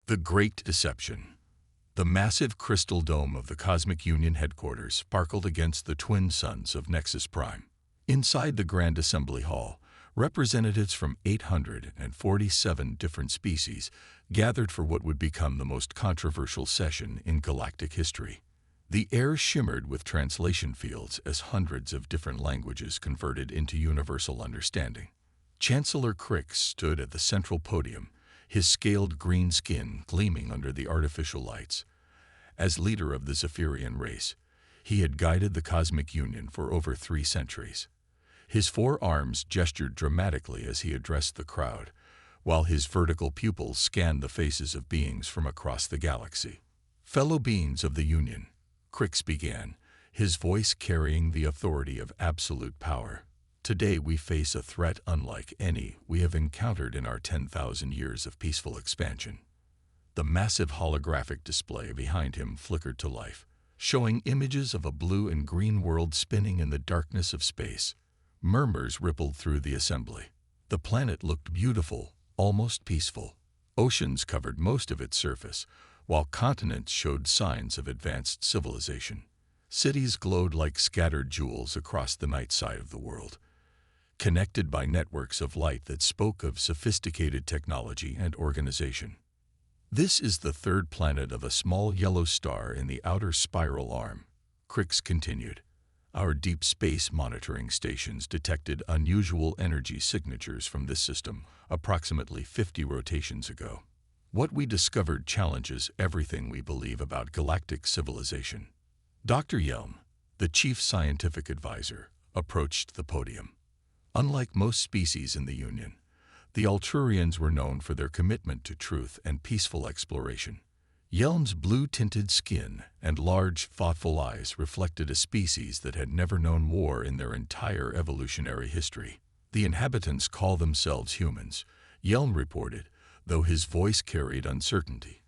The Great Deception. The massive crystal dome of the Cosmic Union headquarters sparkled against the twin suns of Nexus Prime. Inside the Grand Assembly Hall, representatives from 847 different species gathered for what would become the most controversial session in galactic history. The air shimmered with translation fields as hundreds of different languages converted into universal understanding. Chancellor Crix stood at the central podium, his scaled green skin gleaming under the artificial lights. As leader of the Zephyrian race, he had guided the Cosmic Union for over 3 centuries. His 4 arms gestured dramatically as he addressed the crowd, while his vertical pupils scanned the faces of beings from across the galaxy. Fellow beings of the Union, Crix began, his voice carrying the authority of absolute power. Today we face a threat unlike any we have encountered in our 10,000 years of peaceful expansion. The massive holographic display behind him flickered to life, showing images of a blue and green world spinning in the darkness of space. Murmurs rippled through the assembly. The planet looked beautiful, almost peaceful. Oceans covered most of its surface, while continents showed signs of advanced civilization. Cities glowed like scattered jewels across the night side of the world, connected by networks of light that spoke of sophisticated technology and organization. This is the 3rd planet of a small yellow star in the outer spiral arm, Crix continued. Our deep space monitoring stations detected unusual energy signatures from this system approximately 50 rotations ago. What we discovered challenges everything we believe about galactic civilization. Dr. Yelm, the chief scientific advisor, approached the podium. Unlike most species in the Union, the Alturians were known for their commitment to truth and peaceful exploration. Yelm's blue-tinted skin and large, thoughtful eyes reflected a species that had never known war in their entire evolutionary history. The inhabitants call themselves humans, Yelm reported, though his voice carried uncertainty.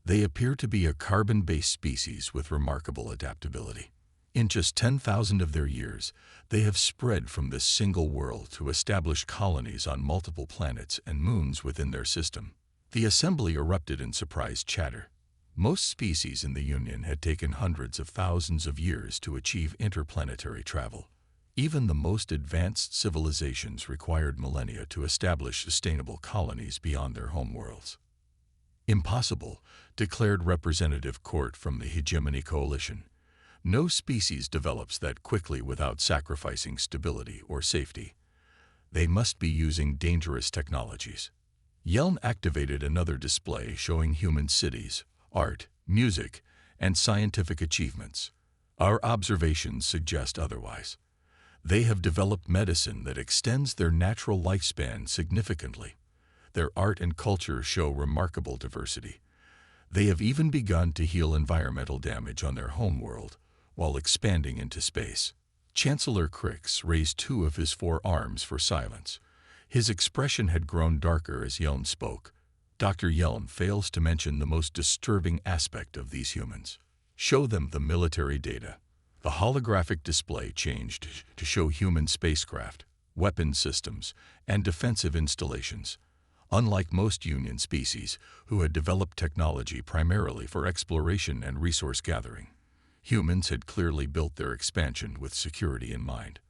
They appear to be a carbon-based species with remarkable adaptability. In just 10,000 of their years, they have spread from this single world to establish colonies on multiple planets and moons within their system. The assembly erupted in surprised chatter. Most species in the Union had taken hundreds of thousands of years to achieve interplanetary travel. Even the most advanced civilizations required millennia to establish sustainable colonies beyond their homeworlds. Impossible, declared Representative Court from the Hegemony Coalition. No species develops that quickly without sacrificing stability or safety. They must be using dangerous technologies. Yelm activated another display showing human cities, art, music, and scientific achievements. Our observations suggest otherwise. They have developed medicine that extends their natural lifespan significantly. Their art and culture show remarkable diversity. They have even begun to heal environmental damage on their homeworld while expanding into space. Chancellor Crix raised 2 of his 4 arms for silence. His expression had grown darker as Yelm spoke. Dr. Yelm fails to mention the most disturbing aspect of these humans. Show them the military data. The holographic display changed to show human spacecraft, weapon systems, and defensive installations. Unlike most Union species, who had developed technology primarily for exploration and resource gathering, humans had clearly built their expansion with security in mind.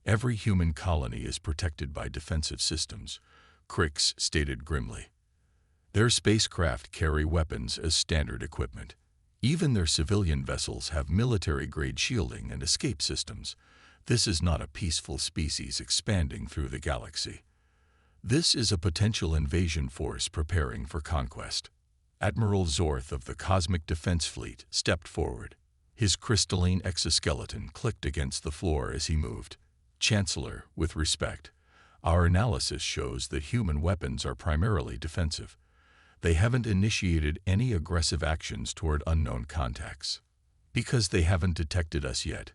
Every human colony is protected by defensive systems, Crix stated grimly. Their spacecraft carry weapons as standard equipment. Even their civilian vessels have military-grade shielding and escape systems. This is not a peaceful species expanding through the galaxy. This is a potential invasion force preparing for conquest. Admiral Zorth of the Cosmic Defense Fleet stepped forward. His crystalline exoskeleton clicked against the floor as he moved. Chancellor, with respect, our analysis shows that human weapons are primarily defensive. They haven't initiated any aggressive actions toward unknown contacts. Because they haven't detected us yet,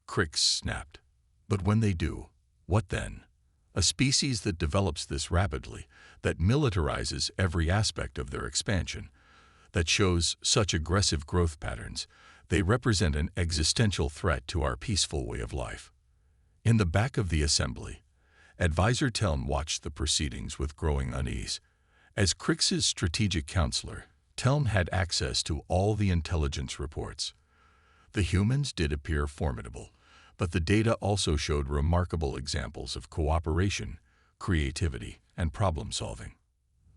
Crix snapped. But when they do, what then? A species that develops this rapidly, that militarizes every aspect of their expansion, that shows such aggressive growth patterns, they represent an existential threat to our peaceful way of life. In the back of the assembly, Advisor Telm watched the proceedings with growing unease. As Crix's strategic counselor, Telm had access to all the intelligence reports. The humans did appear formidable, but the data also showed remarkable examples of cooperation, creativity, and problem-solving.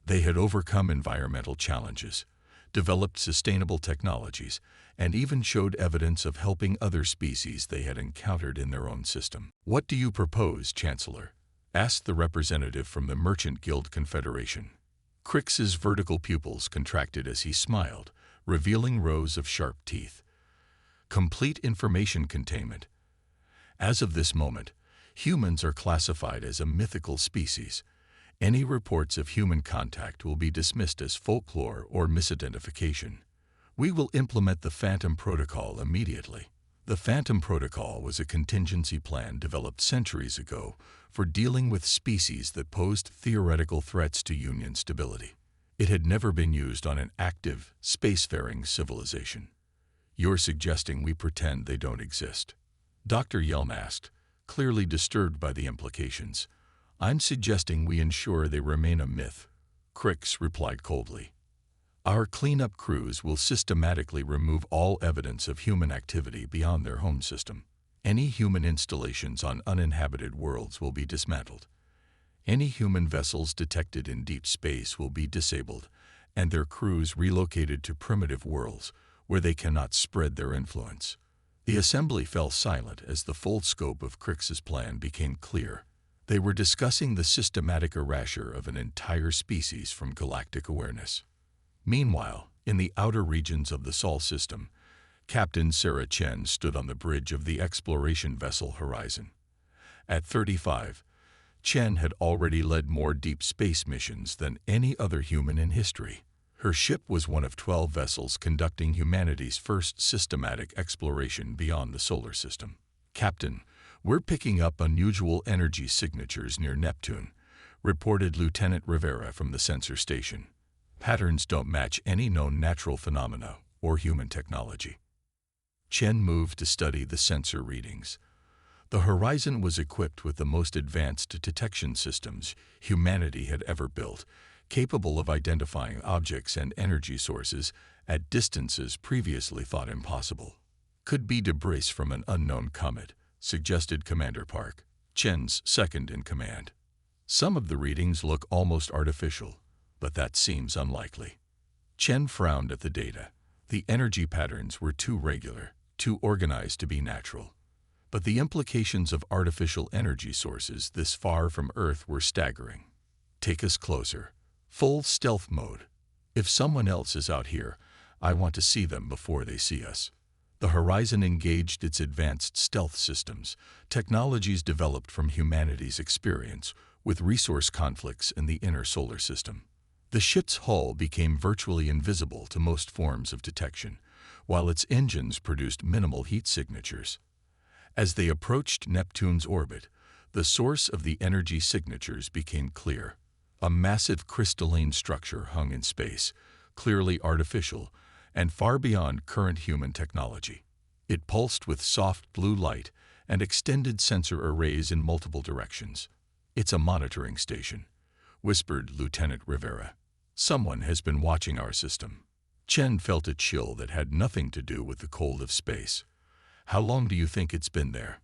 They had overcome environmental challenges, developed sustainable technologies, and even showed evidence of helping other species they had encountered in their own system. "What do you propose, Chancellor?" asked the representative from the Merchant Guild Confederation. Crix's vertical pupils contracted as he smiled, revealing rows of sharp teeth. Complete information containment. As of this moment, humans are classified as a mythical species. Any reports of human contact will be dismissed as folklore or misidentification. We will implement the Phantom Protocol immediately. The Phantom Protocol was a contingency plan developed centuries ago for dealing with species that posed theoretical threats to Union stability. It had never been used on an active, spacefaring civilization. "You're suggesting we pretend they don't exist?" Dr. Yelm asked, clearly disturbed by the implications. "I'm suggesting we ensure they remain a myth," Crix replied coldly. "Our cleanup crews will systematically remove all evidence of human activity beyond their home system. Any human installations on uninhabited worlds will be dismantled. Any human vessels detected in deep space will be disabled, and their crews relocated to primitive worlds where they cannot spread their influence." The assembly fell silent as the full scope of Crix's plan became clear. They were discussing the systematic erasure of an entire species from galactic awareness. Meanwhile, in the outer regions of the Sol system, Captain Sarah Chen stood on the bridge of the exploration vessel Horizon. At 35, Chen had already led more deep space missions than any other human in history. Her ship was one of 12 vessels conducting humanity's first systematic exploration beyond the solar system. "Captain, we're picking up unusual energy signatures near Neptune," reported Lieutenant Rivera from the sensor station. "Patterns don't match any known natural phenomena or human technology." Chen moved to study the sensor readings. The Horizon was equipped with the most advanced detection systems humanity had ever built, capable of identifying objects and energy sources at distances previously thought impossible. "Could be debris from an unknown comet," suggested Commander Park, Chen's second in command. "Some of the readings look almost artificial, but that seems unlikely." Chen frowned at the data. The energy patterns were too regular, too organized to be natural. But the implications of artificial energy sources this far from Earth were staggering. "Take us closer. Full stealth mode. If someone else is out here, I want to see them before they see us." The Horizon engaged its advanced stealth systems, technologies developed from humanity's experience with resource conflicts in the inner solar system. The ship's hull became virtually invisible to most forms of detection, while its engines produced minimal heat signatures. As they approached Neptune's orbit, the source of the energy signatures became clear. A massive crystalline structure hung in space, clearly artificial, and far beyond current human technology. It pulsed with soft blue light and extended sensor arrays in multiple directions. "It's a monitoring station," whispered Lieutenant Rivera. "Someone has been watching our system." Chen felt a chill that had nothing to do with the cold of space. "How long do you think it's been there?"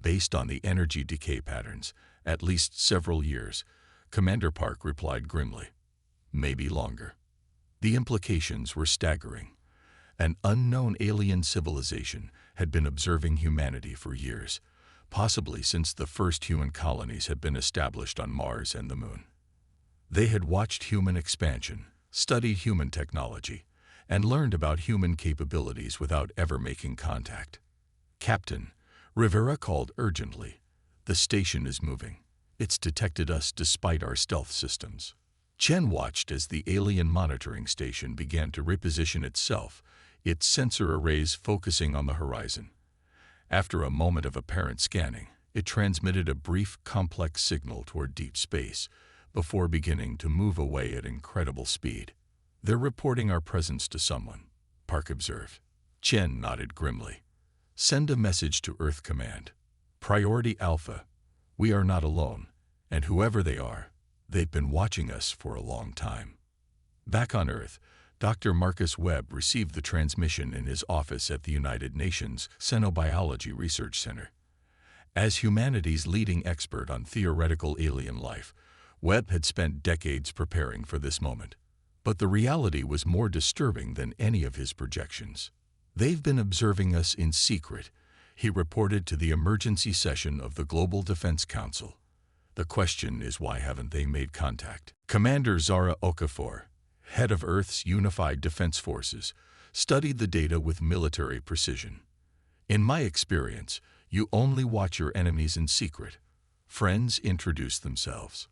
"Based on the energy decay patterns, at least several years," Commander Park replied grimly. "Maybe longer." The implications were staggering. An unknown alien civilization had been observing humanity for years, possibly since the first human colonies had been established on Mars and the Moon. They had watched human expansion, studied human technology, and learned about human capabilities without ever making contact. "Captain," Rivera called urgently, "the station is moving. It's detected us despite our stealth systems." Chen watched as the alien monitoring station began to reposition itself, its sensor arrays focusing on the horizon. After a moment of apparent scanning, it transmitted a brief, complex signal toward deep space before beginning to move away at incredible speed. "They're reporting our presence to someone," Park observed. Chen nodded grimly. "Send a message to Earth Command. Priority Alpha. We are not alone, and whoever they are, they've been watching us for a long time." Back on Earth, Dr. Marcus Webb received the transmission in his office at the United Nations Xenobiology Research Center. As humanity's leading expert on theoretical alien life, Webb had spent decades preparing for this moment. But the reality was more disturbing than any of his projections. "They've been observing us in secret," he reported to the emergency session of the Global Defense Council. "The question is, why haven't they made contact?" Commander Zara Okafor, head of Earth's Unified Defense Forces, studied the data with military precision. "In my experience, you only watch your enemies in secret. Friends introduce themselves."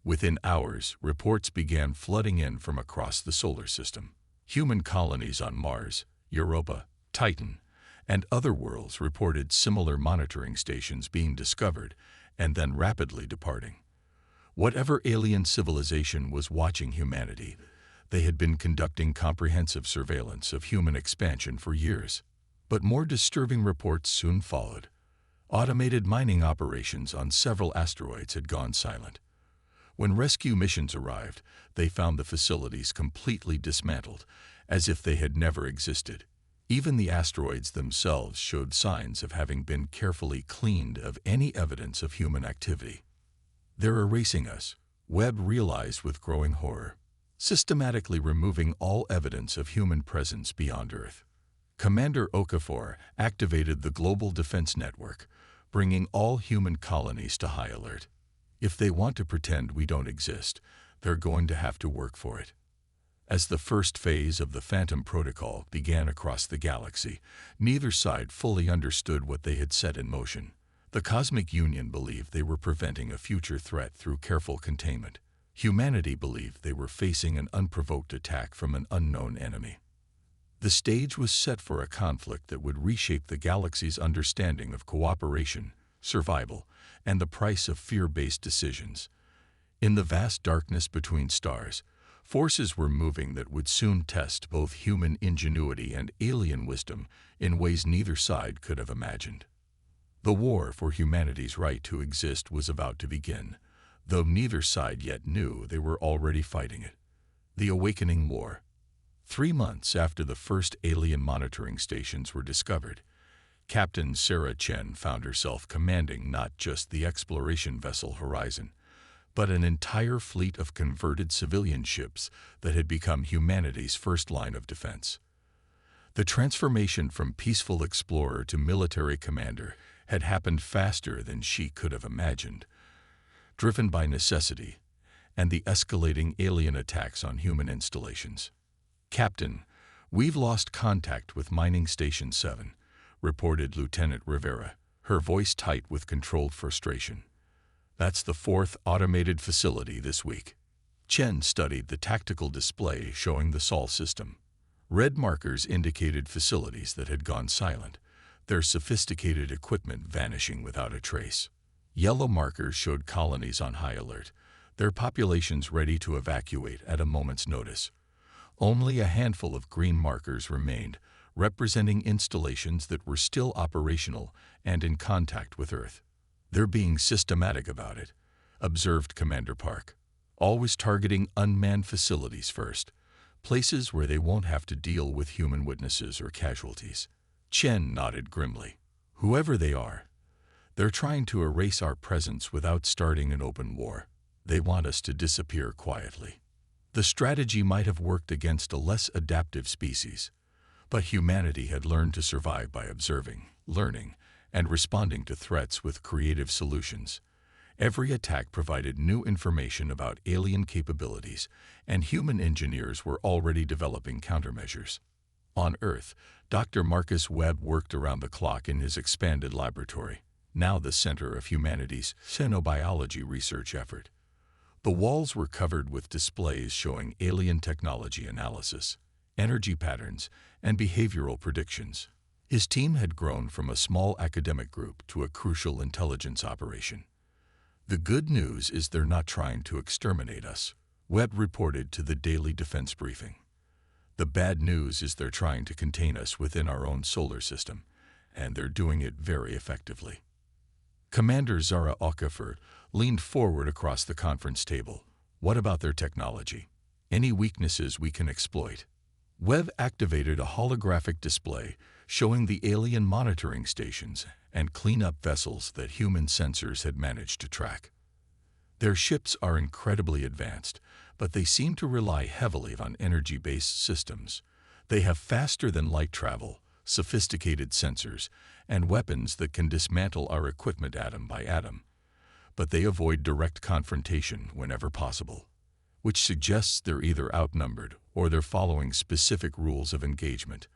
Within hours, reports began flooding in from across the solar system. Human colonies on Mars, Europa, Titan, and other worlds reported similar monitoring stations being discovered and then rapidly departing. Whatever alien civilization was watching humanity, they had been conducting comprehensive surveillance of human expansion for years. But more disturbing reports soon followed. Automated mining operations on several asteroids had gone silent. When rescue missions arrived, they found the facilities completely dismantled, as if they had never existed. Even the asteroids themselves showed signs of having been carefully cleaned of any evidence of human activity. "They're erasing us," Webb realized with growing horror, systematically removing all evidence of human presence beyond Earth. Commander Okafor activated the Global Defense Network, bringing all human colonies to high alert. "If they want to pretend we don't exist, they're going to have to work for it." As the first phase of the Phantom Protocol began across the galaxy, neither side fully understood what they had set in motion. The Cosmic Union believed they were preventing a future threat through careful containment. Humanity believed they were facing an unprovoked attack from an unknown enemy. The stage was set for a conflict that would reshape the galaxy's understanding of cooperation, survival, and the price of fear-based decisions. In the vast darkness between stars, forces were moving that would soon test both human ingenuity and alien wisdom in ways neither side could have imagined. The war for humanity's right to exist was about to begin, though neither side yet knew they were already fighting it. The Awakening War. 3 months after the first alien monitoring stations were discovered, Captain Sarah Chen found herself commanding not just the exploration vessel Horizon, but an entire fleet of converted civilian ships that had become humanity's first line of defense. The transformation from peaceful explorer to military commander had happened faster than she could have imagined, driven by necessity and the escalating alien attacks on human installations. "Captain, we've lost contact with Mining Station 7, reported Lieutenant Rivera, her voice tight with controlled frustration. "That's the 4th automated facility this week." Chen studied the tactical display showing the Sol system. Red markers indicated facilities that had gone silent, their sophisticated equipment vanishing without a trace. Yellow markers showed colonies on high alert, their populations ready to evacuate at a moment's notice. Only a handful of green markers remained, representing installations that were still operational and in contact with Earth. "They're being systematic about it," observed Commander Park. "Always targeting unmanned facilities first, places where they won't have to deal with human witnesses or casualties." Chen nodded grimly. "Whoever they are, they're trying to erase our presence without starting an open war. They want us to disappear quietly." The strategy might have worked against a less adaptive species, but humanity had learned to survive by observing, learning, and responding to threats with creative solutions. Every attack provided new information about alien capabilities, and human engineers were already developing countermeasures. On Earth, Dr. Marcus Webb worked around the clock in his expanded laboratory, now the center of humanity's xenobiology research effort. The walls were covered with displays showing alien technology analysis, energy patterns, and behavioral predictions. His team had grown from a small academic group to a crucial intelligence operation. "The good news is they're not trying to exterminate us," Webb reported to the daily defense briefing. "The bad news is they're trying to contain us within our own solar system, and they're doing it very effectively." Commander Zara Okafor leaned forward across the conference table. "What about their technology? Any weaknesses we can exploit?" Webb activated a holographic display showing the alien monitoring stations and cleanup vessels that human sensors had managed to track. Their ships are incredibly advanced, but they seem to rely heavily on energy-based systems. They have faster-than-light travel, sophisticated sensors, and weapons that can dismantle our equipment atom by atom. But they avoid direct confrontation whenever possible, which suggests they're either outnumbered or they're following specific rules of engagement.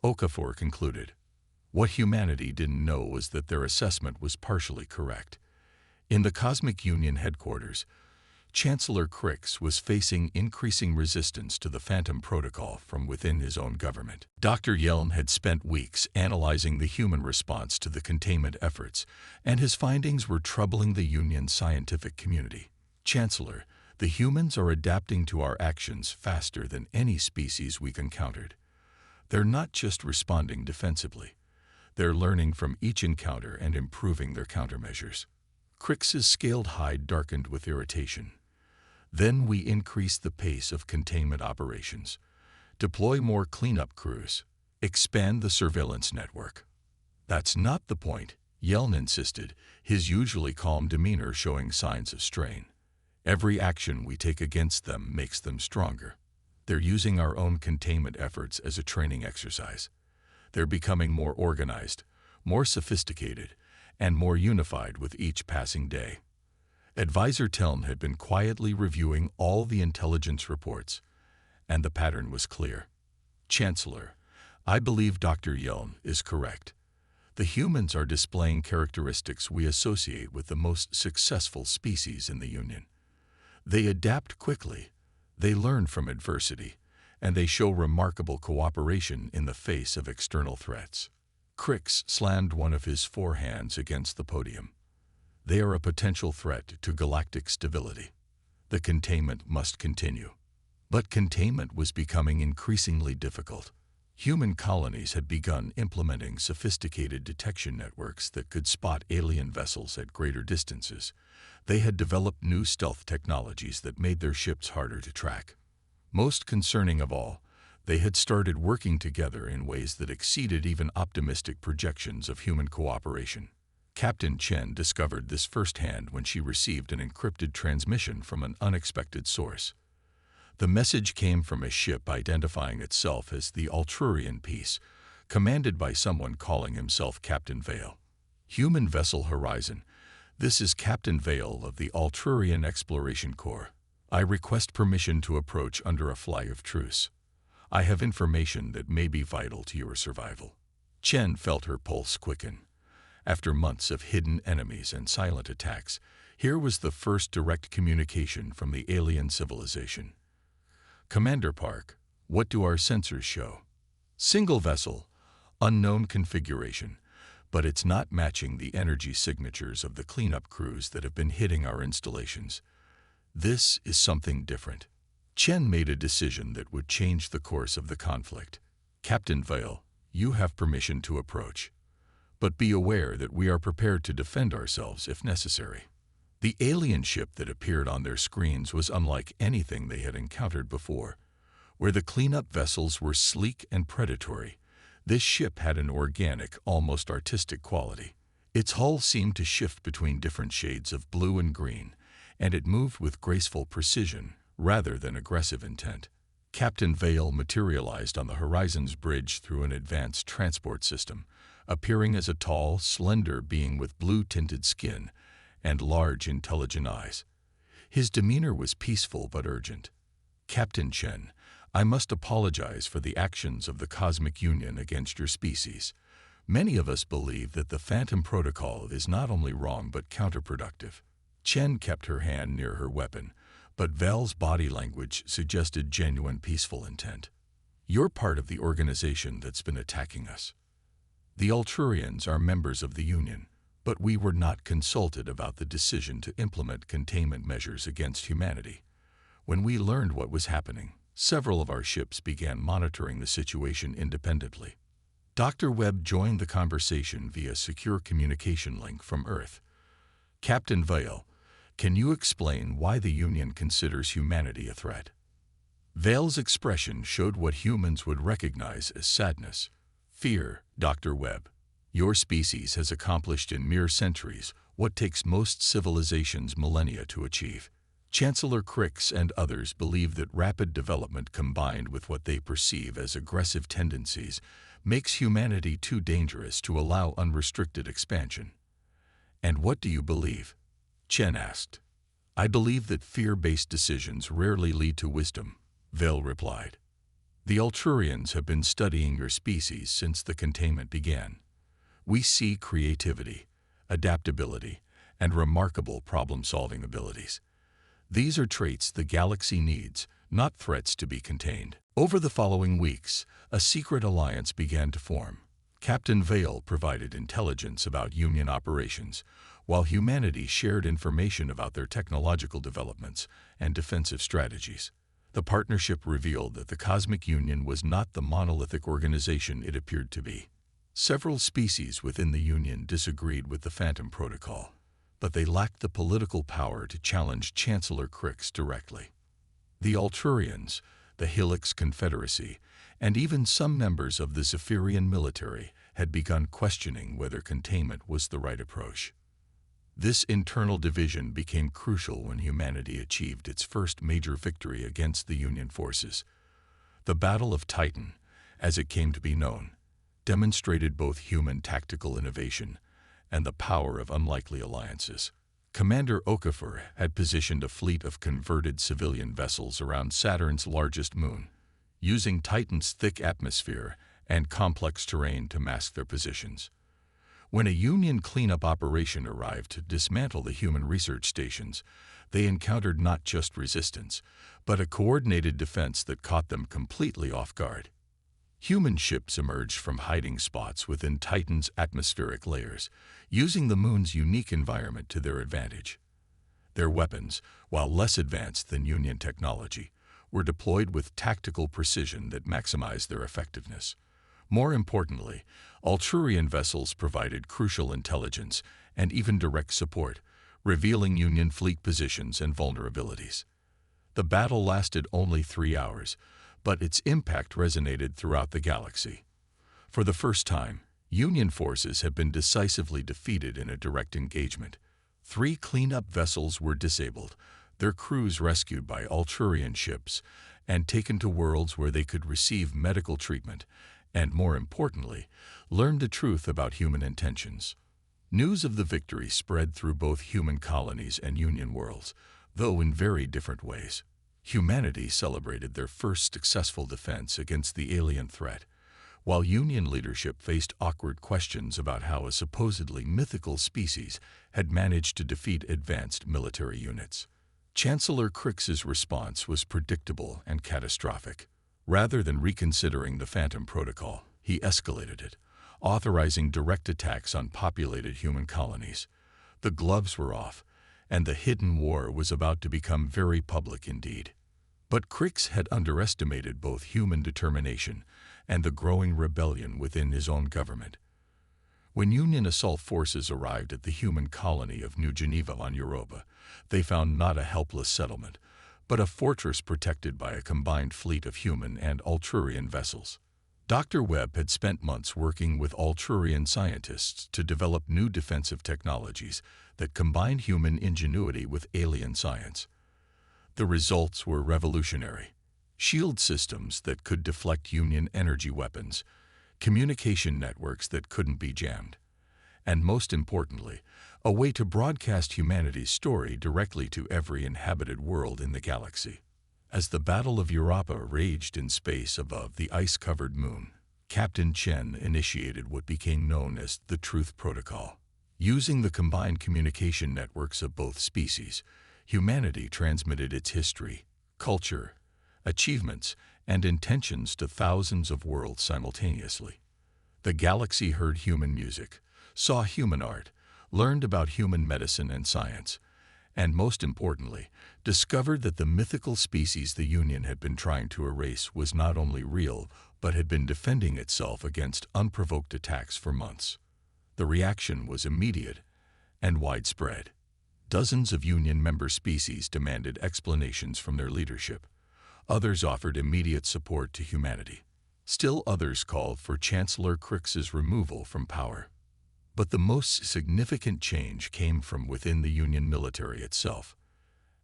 Okafor concluded. What humanity didn't know was that their assessment was partially correct. In the Cosmic Union headquarters, Chancellor Crix was facing increasing resistance to the Phantom Protocol from within his own government. Dr. Yelm had spent weeks analyzing the human response to the containment efforts, and his findings were troubling the Union's scientific community. Chancellor, the humans are adapting to our actions faster than any species we've encountered. They're not just responding defensively. They're learning from each encounter and improving their countermeasures. Crix's scaled hide darkened with irritation. Then we increase the pace of containment operations, deploy more cleanup crews, expand the surveillance network. That's not the point, Yelm insisted, his usually calm demeanor showing signs of strain. Every action we take against them makes them stronger. They're using our own containment efforts as a training exercise. They're becoming more organized, more sophisticated, and more unified with each passing day. Advisor Teln had been quietly reviewing all the intelligence reports, and the pattern was clear. Chancellor, I believe Dr. Yelm is correct. The humans are displaying characteristics we associate with the most successful species in the Union. They adapt quickly, they learn from adversity, and they show remarkable cooperation in the face of external threats. Crix slammed one of his forehands against the podium. They are a potential threat to galactic stability. The containment must continue. But containment was becoming increasingly difficult. Human colonies had begun implementing sophisticated detection networks that could spot alien vessels at greater distances. They had developed new stealth technologies that made their ships harder to track. Most concerning of all, they had started working together in ways that exceeded even optimistic projections of human cooperation. Captain Chen discovered this firsthand when she received an encrypted transmission from an unexpected source. The message came from a ship identifying itself as the Altrurian Peace, commanded by someone calling himself Captain Vale. Human vessel Horizon. This is Captain Vale of the Altrurian Exploration Corps. I request permission to approach under a flag of truce. I have information that may be vital to your survival. Chen felt her pulse quicken. After months of hidden enemies and silent attacks, here was the first direct communication from the alien civilization. Commander Park, what do our sensors show? Single vessel, unknown configuration, but it's not matching the energy signatures of the cleanup crews that have been hitting our installations. This is something different. Chen made a decision that would change the course of the conflict. Captain Vale, you have permission to approach. But be aware that we are prepared to defend ourselves if necessary. The alien ship that appeared on their screens was unlike anything they had encountered before. Where the cleanup vessels were sleek and predatory, this ship had an organic, almost artistic quality. Its hull seemed to shift between different shades of blue and green, and it moved with graceful precision rather than aggressive intent. Captain Vale materialized on the Horizon's bridge through an advanced transport system, appearing as a tall, slender being with blue-tinted skin and large, intelligent eyes. His demeanor was peaceful but urgent. Captain Chen, I must apologize for the actions of the Cosmic Union against your species. Many of us believe that the Phantom Protocol is not only wrong but counterproductive. Chen kept her hand near her weapon, but Val's body language suggested genuine peaceful intent. You're part of the organization that's been attacking us. The Altrurians are members of the Union, but we were not consulted about the decision to implement containment measures against humanity. When we learned what was happening, several of our ships began monitoring the situation independently. Dr. Webb joined the conversation via secure communication link from Earth. Captain Vale, can you explain why the Union considers humanity a threat? Vale's expression showed what humans would recognize as sadness. Fear, Dr. Webb. Your species has accomplished in mere centuries what takes most civilizations millennia to achieve. Chancellor Crix and others believe that rapid development combined with what they perceive as aggressive tendencies makes humanity too dangerous to allow unrestricted expansion. And what do you believe? Chen asked. I believe that fear-based decisions rarely lead to wisdom, Vale replied. The Alturians have been studying your species since the containment began. We see creativity, adaptability, and remarkable problem-solving abilities. These are traits the galaxy needs, not threats to be contained. Over the following weeks, a secret alliance began to form. Captain Vale provided intelligence about Union operations, while humanity shared information about their technological developments and defensive strategies. The partnership revealed that the Cosmic Union was not the monolithic organization it appeared to be. Several species within the Union disagreed with the Phantom Protocol, but they lacked the political power to challenge Chancellor Crix directly. The Alturians, the Helix Confederacy, and even some members of the Zephyrian military had begun questioning whether containment was the right approach. This internal division became crucial when humanity achieved its first major victory against the Union forces. The Battle of Titan, as it came to be known, demonstrated both human tactical innovation and the power of unlikely alliances. Commander Okafor had positioned a fleet of converted civilian vessels around Saturn's largest moon, using Titan's thick atmosphere and complex terrain to mask their positions. When a Union cleanup operation arrived to dismantle the human research stations, they encountered not just resistance, but a coordinated defense that caught them completely off guard. Human ships emerged from hiding spots within Titan's atmospheric layers, using the moon's unique environment to their advantage. Their weapons, while less advanced than Union technology, were deployed with tactical precision that maximized their effectiveness. More importantly, Alturian vessels provided crucial intelligence and even direct support, revealing Union fleet positions and vulnerabilities. The battle lasted only 3 hours, but its impact resonated throughout the galaxy. For the first time, Union forces had been decisively defeated in a direct engagement. 3 cleanup vessels were disabled, their crews rescued by Alturian ships, and taken to worlds where they could receive medical treatment and, more importantly, learn the truth about human intentions. News of the victory spread through both human colonies and Union worlds, though in very different ways. Humanity celebrated their first successful defense against the alien threat, while Union leadership faced awkward questions about how a supposedly mythical species had managed to defeat advanced military units. Chancellor Crix's response was predictable and catastrophic. Rather than reconsidering the Phantom Protocol, he escalated it, authorizing direct attacks on populated human colonies. The gloves were off, and the hidden war was about to become very public indeed. But Crix had underestimated both human determination and the growing rebellion within his own government. When Union assault forces arrived at the human colony of New Geneva on Europa, they found not a helpless settlement, but a fortress protected by a combined fleet of human and Alturian vessels. Dr. Webb had spent months working with Alturian scientists to develop new defensive technologies that combined human ingenuity with alien science. The results were revolutionary. Shield systems that could deflect Union energy weapons, communication networks that couldn't be jammed, and most importantly, a way to broadcast humanity's story directly to every inhabited world in the galaxy. As the Battle of Europa raged in space above the ice-covered moon, Captain Chen initiated what became known as the Truth Protocol. Using the combined communication networks of both species, humanity transmitted its history, culture, achievements, and intentions to thousands of worlds simultaneously. The galaxy heard human music, saw human art, learned about human medicine and science, and most importantly, discovered that the mythical species the Union had been trying to erase was not only real, but had been defending itself against unprovoked attacks for months. The reaction was immediate and widespread. Dozens of Union member species demanded explanations from their leadership. Others offered immediate support to humanity. Still others called for Chancellor Crick's removal from power. But the most significant change came from within the Union military itself.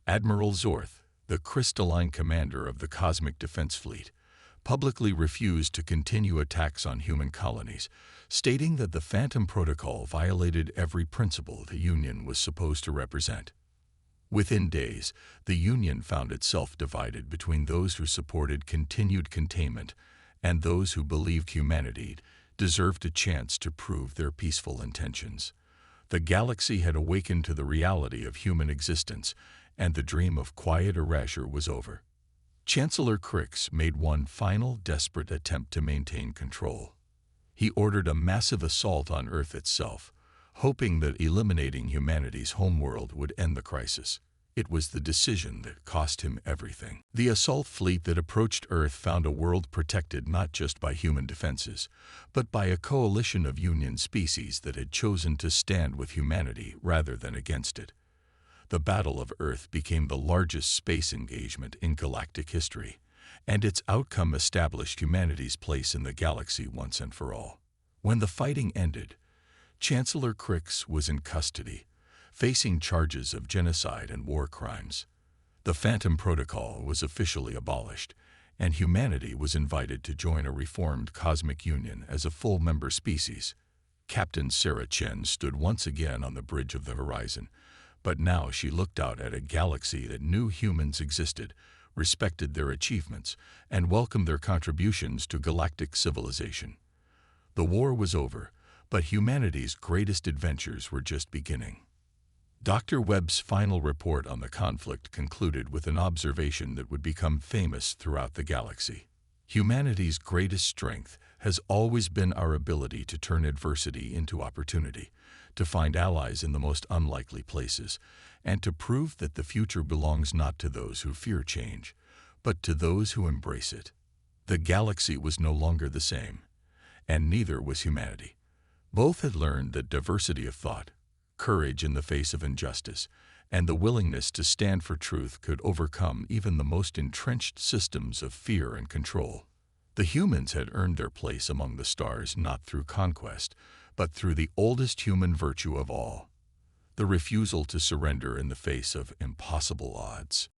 Admiral Zorth, the crystalline commander of the Cosmic Defense Fleet, publicly refused to continue attacks on human colonies, stating that the Phantom Protocol violated every principle the Union was supposed to represent. Within days, the Union found itself divided between those who supported continued containment and those who believed humanity deserved a chance to prove their peaceful intentions. The galaxy had awakened to the reality of human existence, and the dream of quiet erasure was over. Chancellor Crick made one final desperate attempt to maintain control. He ordered a massive assault on Earth itself, hoping that eliminating humanity's homeworld would end the crisis. It was the decision that cost him everything. The assault fleet that approached Earth found a world protected not just by human defenses, but by a coalition of Union species that had chosen to stand with humanity rather than against it. The Battle of Earth became the largest space engagement in galactic history, and its outcome established humanity's place in the galaxy once and for all. When the fighting ended, Chancellor Crick was in custody, facing charges of genocide and war crimes. The Phantom Protocol was officially abolished, and humanity was invited to join a reformed Cosmic Union as a full member species. Captain Sarah Chen stood once again on the bridge of the horizon, but now she looked out at a galaxy that knew humans existed, respected their achievements, and welcomed their contributions to galactic civilization. The war was over, but humanity's greatest adventures were just beginning. Dr. Webb's final report on the conflict concluded with an observation that would become famous throughout the galaxy. Humanity's greatest strength has always been our ability to turn adversity into opportunity, to find allies in the most unlikely places, and to prove that the future belongs not to those who fear change, but to those who embrace it. The galaxy was no longer the same, and neither was humanity. Both had learned that diversity of thought, courage in the face of injustice, and the willingness to stand for truth could overcome even the most entrenched systems of fear and control. The humans had earned their place among the stars not through conquest, but through the oldest human virtue of all, the refusal to surrender in the face of impossible odds.